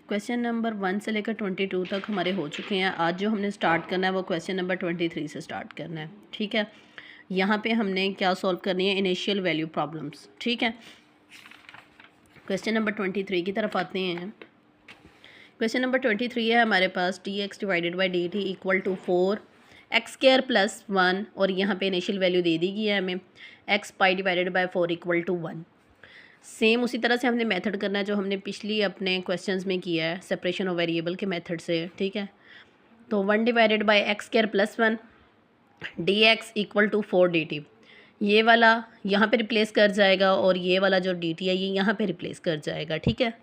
Question number 1 से लेकर 22 तक हमारे हो चुके हैं। आज जो हमने स्टार्ट करना है वो क्वेश्चन नंबर 23 से स्टार्ट करना है। ठीक है, यहाँ पे हमने क्या सॉल्व करनी है, इनिशियल वैल्यू प्रॉब्लम्स। ठीक है, क्वेश्चन नंबर 23 की तरफ आते हैं। क्वेश्चन नंबर 23 है हमारे पास D x divided by D T equal to 4x² plus 1 और यहाँ पे इनिशियल वैल्यू दे दी गई है हमें x pi divided by 4 equal to 1। Same उसी तरह से हमने मेथड करना है जो हमने पिछली अपने क्वेश्चंस में किया है, सेपरेशन ऑफ वेरिएबल के मेथड से। ठीक है, तो 1 divided by x² plus 1 dx equal to 4 dt, ये वाला यहाँ पे रिप्लेस कर जाएगा और ये वाला जो dt है ये यहाँ पे रिप्लेस कर जाएगा। ठीक है,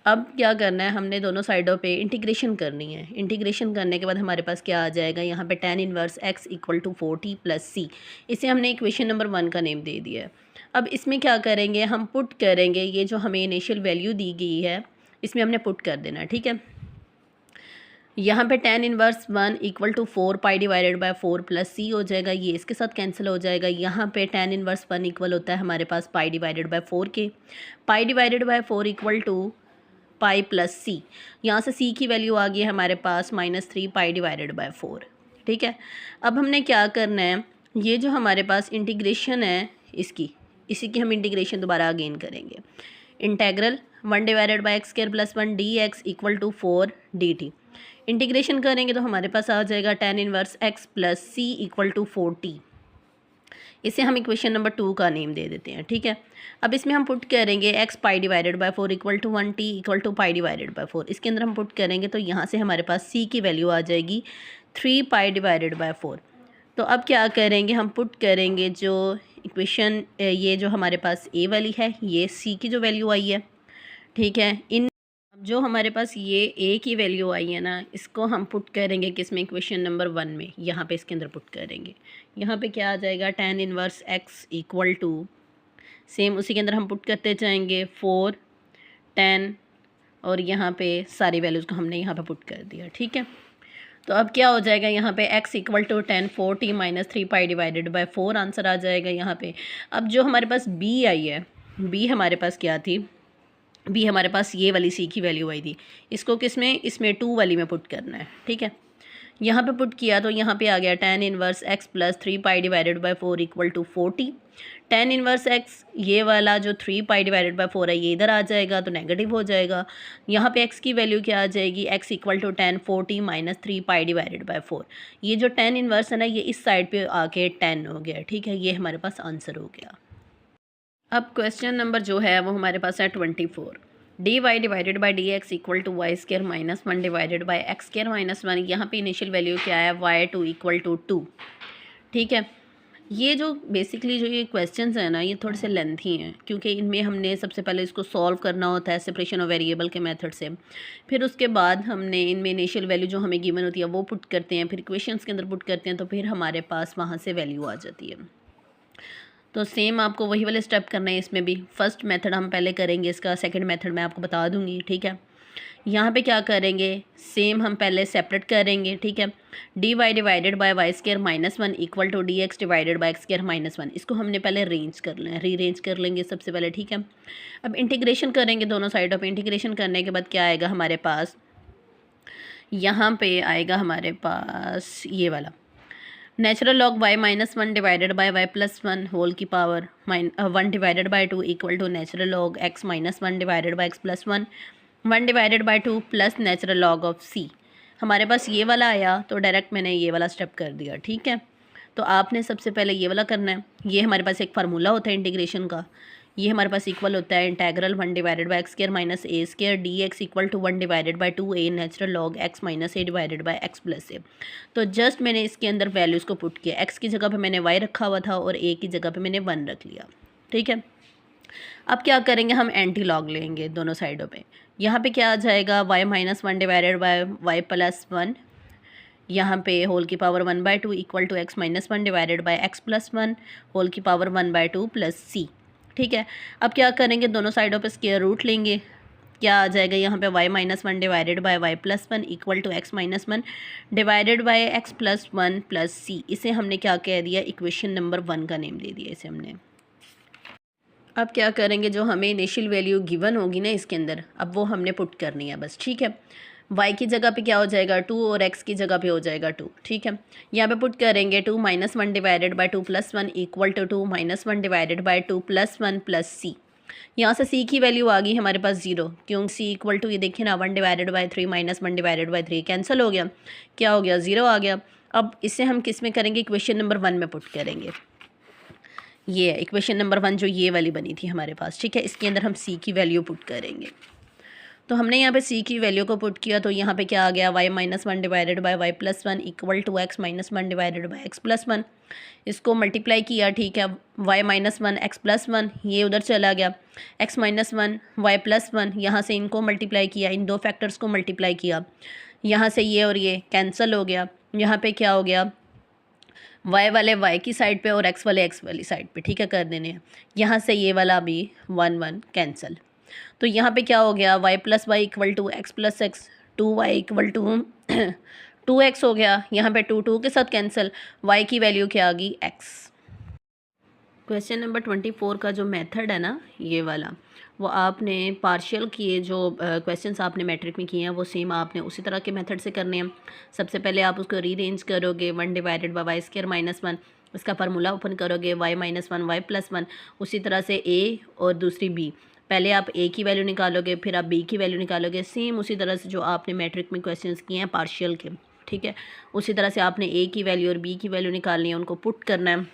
अब क्या करना है, हमने दोनों साइडों पे इंटीग्रेशन करनी है। इंटीग्रेशन करने के बाद हमारे पास क्या आ जाएगा, यहाँ पे tan inverse x equal to 4t plus c, इसे हमने इक्वेशन नंबर 1 का नेम दे दिया है। अब इसमें क्या करेंगे, हम पुट करेंगे ये जो हमें इनिशियल वैल्यू दी गई है इसमें हमने पुट कर देना है। ठीक है, यहाँ पे tan inverse 1 equal to 4 pi divided by 4 plus c हो जाएगा, ये इसके साथ कैंसिल हो जाएगा। यहाँ पे tan इनवर्स 1 इक्वल होता है हमारे पास पाई डिवाइडेड बाय 4 के, pi divided by 4 equal to pi plus C, यहाँ से सी की वैल्यू आ गई है हमारे पास -3 पाई डिवाइडेड बाय 4। ठीक है, अब हमने क्या करना है, ये जो हमारे पास इंटीग्रेशन है इसी की हम इंटीग्रेशन दोबारा अगेन करेंगे। Integral 1 divided by x² plus 1 dx equal to 4 dt, integration करेंगे तो हमारे पास आ जाएगा tan inverse x plus C equal to 4t, इसे हम इक्वेशन नंबर 2 का नेम दे देते हैं। ठीक है, अब इसमें हम पुट करेंगे x pi divided by 4 equal to 1t equal to pi divided by 4, इसके अंदर हम पुट करेंगे तो यहाँ से हमारे पास c की वैल्यू आ जाएगी 3 पाई डिवाइडेड बाय 4। तो अब क्या करेंगे, हम पुट करेंगे जो इक्वेशन ये जो हमारे पास a वाली है ये c की जो वैल्यू आई है। ठीक है, इन जो हमारे पास ये a की वैल्यू आई है ना, इसको हम पुट करेंगे किसमें, इक्वेशन नंबर 1 में, यहाँ पे इसके अंदर पुट करेंगे। यहाँ पे क्या आ जाएगा, tan inverse x equal to, same उसी के अंदर हम पुट करते जाएंगे 4 tan, और यहाँ पे सारी वैल्यूज़ को हमने यहाँ पे पुट कर दिया। ठीक है, तो अब क्या हो जाएगा, यहाँ पे x equal to tan 4t minus 3 pi divided by 4 answer आ जाएगा यहाँ पे। अब जो हमारे पास b आई है, b हमारे पास क्या थी, भी हमारे पास ये वाली सी की वैल्यू आई थी, इसको किसमें, इसमें 2 वाली में पुट करना है। ठीक है, यहाँ पे पुट किया तो यहाँ पे आ गया tan inverse x plus 3 pi divided by 4 equal to 4t। tan inverse x ये वाला जो 3 पाई डिवाइडेड बाय 4 है ये इधर आ जाएगा तो नेगेटिव हो जाएगा। यहाँ पे x की वैल्यू क्या आ जाएगी, x equal to tan 4t minus 3 pi divided by 4, ये जो tan इनवर्स है ना ये इस साइड पर आके 10 हो गया। ठीक है, ये हमारे पास आंसर हो गया। अब क्वेश्चन नंबर जो है वो हमारे पास है 24, d y divided by d x equal to y square minus 1 divided by x square minus 1, यहाँ पे इनिशियल वैल्यू क्या है, y2 इक्वल टू 2। ठीक है, ये जो बेसिकली जो ये क्वेश्चंस हैं ना ये थोड़े से लेंथी हैं क्योंकि इनमें हमने सबसे पहले इसको सॉल्व करना होता है सेपरेशन ऑफ वेरिएबल के मेथड से, फिर उसके बाद हमने इनमें इनिशियल वैल्यू जो हमें गिवन होती है वो पुट करते हैं, फिर इक्वेशंस के अंदर पुट करते हैं, तो फिर हमारे पास वहाँ से वैल्यू आ जाती है। तो सेम आपको वही वाले स्टेप करना है इसमें भी। फर्स्ट मेथड हम पहले करेंगे, इसका सेकंड मेथड मैं आपको बता दूंगी। ठीक है, यहाँ पे क्या करेंगे, सेम हम पहले सेपरेट करेंगे। ठीक है, d y divided by y square minus 1 equal to d x divided by x square minus 1, इसको हमने पहले रेंज कर लें, रीअरेंज कर लेंगे सबसे पहले। ठीक है, अब इंटीग्रेशन करेंगे दोनों साइडों पर। इंटीग्रेशन करने के बाद क्या आएगा हमारे पास, यहाँ पे आएगा हमारे पास ये वाला natural log y minus 1 divided by y plus 1 whole की power 1 divided by 2 equal to natural log x minus 1 divided by x plus 1 divided by 2 plus natural log of c। हमारे पास ये वाला आया तो डायरेक्ट मैंने ये वाला स्टेप कर दिया। ठीक है, तो आपने सबसे पहले ये वाला करना है। ये हमारे पास एक फार्मूला होता है इंटीग्रेशन का, ये हमारे पास इक्वल होता है integral 1 divided by x square minus a square d x equal to 1 divided by 2a natural log x minus a divided by x plus a। तो जस्ट मैंने इसके अंदर वैल्यूज़ को पुट किया, x की जगह पे मैंने y रखा हुआ था और a की जगह पे मैंने 1 रख लिया। ठीक है, अब क्या करेंगे, हम एंटी लॉग लेंगे दोनों साइडों पे। यहाँ पे क्या आ जाएगा, y minus 1 divided by y plus 1, यहाँ पे होल की power 1/2 equal to x minus 1 divided by x plus 1 whole की पावर 1/2 प्लस c। ठीक है, अब क्या करेंगे, दोनों साइडों पे स्क्वायर रूट लेंगे। क्या आ जाएगा, यहाँ पे y minus 1 divided by y plus 1 equal to x minus 1 divided by x plus 1 plus c। इसे हमने क्या कह दिया, इक्वेशन नंबर 1 का नेम दे दिया इसे हमने। अब क्या करेंगे, जो हमें इनिशियल वैल्यू गिवन होगी ना इसके अंदर, अब वो हमने पुट करनी है बस, ठीक है। y की जगह पे क्या हो जाएगा 2 और x की जगह पे हो जाएगा 2, ठीक है। यहाँ पे पुट करेंगे 2 - 1 divided by 2 + 1 equal to 2 - 1 divided by 2 + 1 + c। यहाँ से c की वैल्यू आ गई हमारे पास 0, क्यों c इक्वल टू, ये देखिए ना 1 divided by 3 - 1 divided by 3 cancel हो गया, क्या हो गया 0 आ गया। अब इससे हम किस में करेंगे, इक्वेशन नंबर 1 में पुट करेंगे। ये है इक्वेशन नंबर 1 जो ये वाली बनी थी हमारे पास, ठीक है। इसके अंदर हम c की वैल्यू पुट करेंगे। तो हमने यहाँ पे c की वैल्यू को पुट किया, तो यहाँ पे क्या आ गया y - 1 divided by y + 1 equal to x - 1 divided by x + 1। इसको मल्टीप्लाई किया, ठीक है। y - 1 x + 1 ये उधर चला गया, x - 1 y + 1, यहाँ से इनको मल्टीप्लाई किया, इन दो फैक्टर्स को मल्टीप्लाई किया, यहाँ से ये और ये कैंसिल हो गया। यहाँ पे क्या हो गया, y वाले y की साइड पे और x वाले x वाली साइड पे, ठीक है, कर देने हैं। यहाँ से ये वाला भी 1 1 कैंसिल। तो यहाँ पे क्या हो गया, y + y equal to x + x, 2y equal to 2x हो गया। यहाँ पे 2 2 के साथ कैंसिल, y की वैल्यू क्या आ गई x। क्वेश्चन नंबर 24 का जो मेथड है ना ये वाला, वो आपने पार्शियल किए जो क्वेश्चंस आपने मैट्रिक में किए हैं वो सेम आपने उसी तरह के मेथड से करने हैं। सबसे पहले आप उसको रीअरेंज करोगे, 1 डिवाइडेड बाई y² - 1, इसका फार्मूला ओपन करोगे y - 1 y + 1। उसी तरह से a और दूसरी b, पहले आप a की वैल्यू निकालोगे, फिर आप b की वैल्यू निकालोगे, सेम उसी तरह से जो आपने मैट्रिक में क्वेश्चंस किए हैं पार्शियल के, ठीक है। उसी तरह से आपने a की वैल्यू और b की वैल्यू निकालनी है, उनको पुट करना है।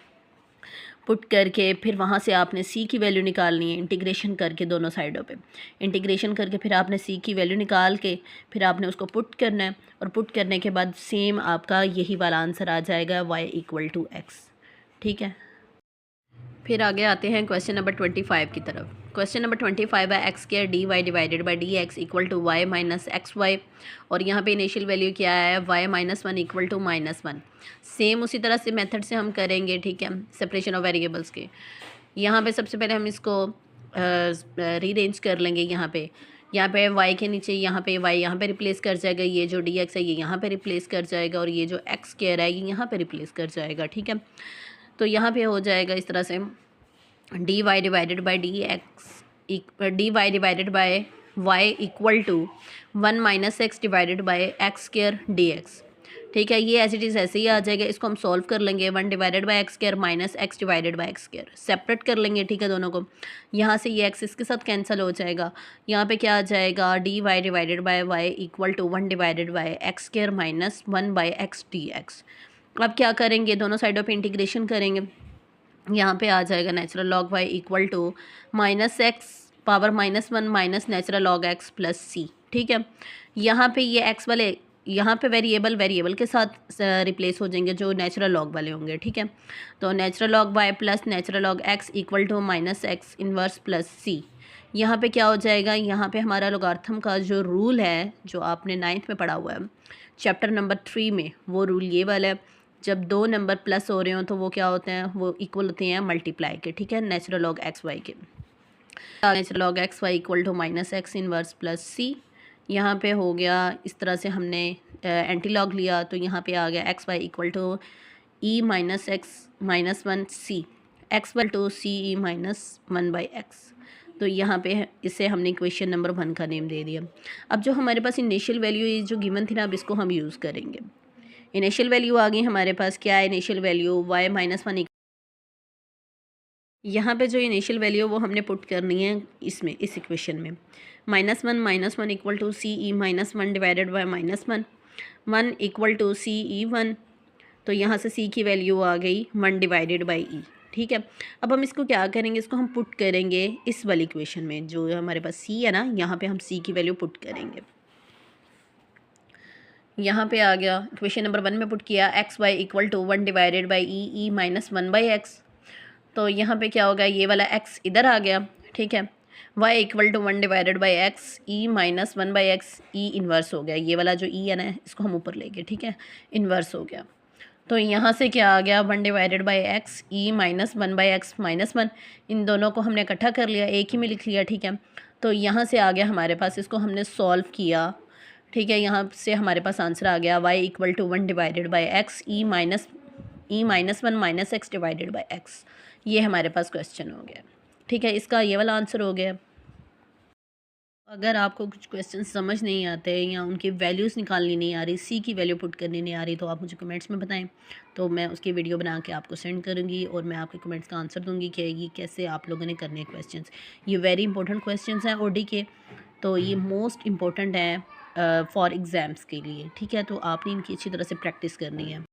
पुट करके फिर वहाँ से आपने c की वैल्यू निकालनी है, इंटीग्रेशन करके दोनों साइडों पे इंटीग्रेशन करके फिर आपने c की वैल्यू निकाल के फिर आपने उसको पुट करना है, और पुट करने के बाद सेम आपका यही वाला आंसर आ जाएगा y = x, ठीक है। फिर आगे आते हैं क्वेश्चन नंबर 25 की तरफ। क्वेश्चन नंबर 25 है x² dy divided by dx equal to y - xy, और यहाँ पे इनिशियल वैल्यू क्या है, y - 1 इक्वल टू -1। सेम उसी तरह से मेथड से हम करेंगे, ठीक है, सेपरेशन ऑफ वेरिएबल्स के। यहाँ पे सबसे पहले हम इसको रीअरेंज कर लेंगे। यहाँ पे y के नीचे यहाँ पे y यहाँ पे रिप्लेस कर जाएगा, ये जो dx है ये यहाँ पे रिप्लेस कर जाएगा, और ये जो x² है ये यहाँ पे रिप्लेस कर जाएगा, ठीक है। तो यहाँ पे हो जाएगा इस तरह से dy divided by dy divided by y equal to 1 - x divided by x² dx, ठीक है। ये एज इट इज़ ऐसे ही आ जाएगा। इसको हम सॉल्व कर लेंगे, 1 divided by x² minus x divided by x², separate कर लेंगे, ठीक है, दोनों को। यहाँ से ये x इसके साथ कैंसिल हो जाएगा। यहाँ पे क्या आ जाएगा, dy divided by y equal to 1 divided by x² minus 1 by x dx। अब क्या करेंगे, दोनों साइडों पे इंटीग्रेशन करेंगे। यहाँ पे आ जाएगा natural log y equal to -x power -1 minus natural log x plus c, ठीक है। यहाँ पे ये x वाले यहाँ पे वेरिएबल के साथ रिप्लेस हो जाएंगे जो नेचुरल लॉग वाले होंगे, ठीक है। तो natural log y plus natural log x equal to -x inverse plus c। यहाँ पे क्या हो जाएगा, यहाँ पे हमारा लोगार्थम का जो रूल है जो आपने 9th में पढ़ा हुआ है चैप्टर नंबर 3 में, वो रूल ये वाला है, जब दो नंबर प्लस हो रहे हो तो वो क्या होते हैं, वो इक्वल होते हैं मल्टीप्लाई के, ठीक है, नेचुरल लॉग एक्स वाई के। Natural log X Y equal to -x inverse plus C. यहाँ पे हो गया इस तरह से हमने एंटी लॉग लिया, तो यहाँ पे आ गया x Y equal to e - x - 1 c, x y to c e - 1 by x. तो यहाँ पे इसे हमने इक्वेशन नंबर 1 का नेम दे दिया। अब जो हमारे पास इनिशियल वैल्यू जो गिवन थी ना, अब इसको हम यूज़ करेंगे। इनिशियल वैल्यू आ गई हमारे पास, क्या है इनिशियल वैल्यू, y - 1। यहाँ पे जो इनिशियल वैल्यू वो हमने पुट करनी है इसमें, इस इक्वेशन में। -1 equal to C E -1 divided by -1, 1 equal to C E 1। तो यहाँ से c की वैल्यू आ गई 1 डिवाइडेड बाई e, ठीक है। अब हम इसको क्या करेंगे, इसको हम पुट करेंगे इस वाली इक्वेशन में, जो हमारे पास c है ना, यहाँ पे हम c की वैल्यू पुट करेंगे। यहाँ पे आ गया इक्वेशन नंबर 1 में पुट किया, x Y equal to 1 divided by e -1 by x. तो यहाँ पे क्या होगा, ये वाला x इधर आ गया, ठीक है। y equal to 1 divided by x e -1 by x, e inverse हो गया, ये वाला जो e है ना इसको हम ऊपर लेंगे, ठीक है, इन्वर्स हो गया। तो यहाँ से क्या आ गया, 1 divided by x e -1 by x -1, इन दोनों को हमने इकट्ठा कर लिया, एक ही में लिख लिया, ठीक है। तो यहाँ से आ गया हमारे पास, इसको हमने सॉल्व किया, ठीक है। यहाँ से हमारे पास आंसर आ गया y equal to 1 divided by x e -1 minus x divided by x। ये हमारे पास क्वेश्चन हो गया। ठीक है, इसका ये वाला आंसर हो गया। अगर आपको कुछ क्वेश्चन समझ नहीं आते या उनकी वैल्यूज़ निकालनी नहीं आ रही, सी की वैल्यू पुट करनी नहीं आ रही, तो आप मुझे कमेंट्स में बताएं, तो मैं उसकी वीडियो बना के आपको सेंड करूँगी और मैं आपके कमेंट्स का आंसर दूँगी कि ये कैसे आप लोगों ने करने क्वेश्चंस। ये वेरी इंपॉर्टेंट क्वेश्चंस हैं ओडी के, तो ये मोस्ट इम्पॉर्टेंट है फॉर एग्ज़ाम्स के लिए। ठीक है, तो आपने इनकी अच्छी तरह से प्रैक्टिस करनी है।